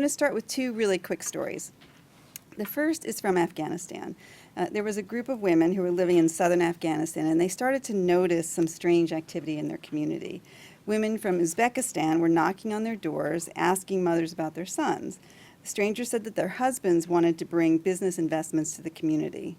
to start with two really quick stories. The first is from Afghanistan. There was a group of women who were living in southern Afghanistan, and they started to notice some strange activity in their community. Women from Uzbekistan were knocking on their doors, asking mothers about their sons. The strangers said that their husbands wanted to bring business investments to the community.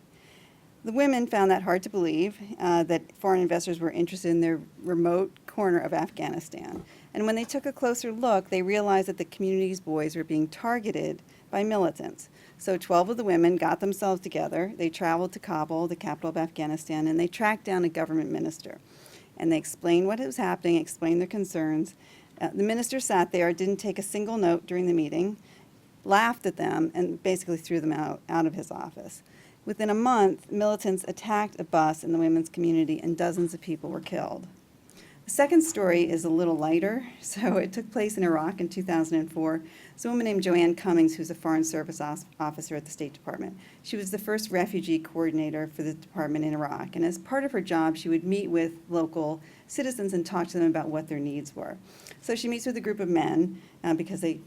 The women found that hard to believe, that foreign investors were interested in their remote corner of Afghanistan. And when they took a closer look, they realized that the community's boys were being targeted by militants. So 12 of the women got themselves together. They traveled to Kabul, the capital of Afghanistan, and they tracked down a government minister. And they explained what was happening, explained their concerns. The minister sat there, didn't take a single note during the meeting, laughed at them, and basically threw them out of his office. Within a month, militants attacked a bus in the women's community, and dozens of people were killed. The second story is a little lighter. So it took place in Iraq in 2004. It's a woman named Joanne Cummings, who's a Foreign Service officer at the State Department. She was the first refugee coordinator for the department in Iraq. And as part of her job, she would meet with local citizens and talk to them about what their needs were. So she meets with a group of men because they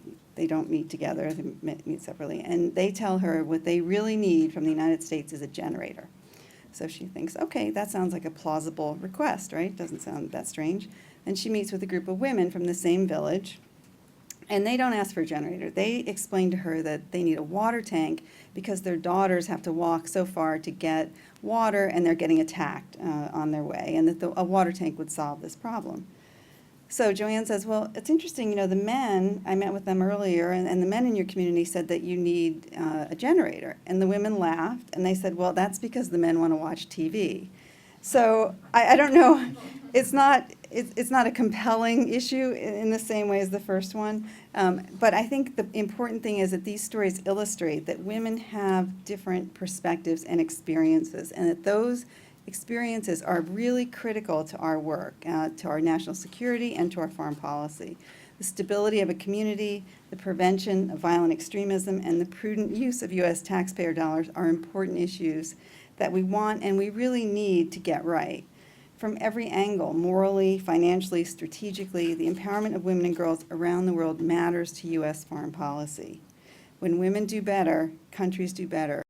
don't meet together, they meet separately. And they tell her what they really need from the United States is a generator. So she thinks, okay, that sounds like a plausible request, right? Doesn't sound that strange. And she meets with a group of women from the same village, and they don't ask for a generator. They explain to her that they need a water tank because their daughters have to walk so far to get water, and they're getting attacked on their way, and that a water tank would solve this problem. So Joanne says, well, it's interesting, the men, I met with them earlier, and the men in your community said that you need a generator. And the women laughed, and they said, well, that's because the men want to watch TV. So I don't know, it's not a compelling issue in the same way as the first one. But I think the important thing is that these stories illustrate that women have different perspectives and experiences, and that those experiences are really critical to our work, to our national security, and to our foreign policy. The stability of a community, the prevention of violent extremism, and the prudent use of U.S. taxpayer dollars are important issues that we want and we really need to get right. From every angle, morally, financially, strategically, the empowerment of women and girls around the world matters to U.S. foreign policy. When women do better, countries do better.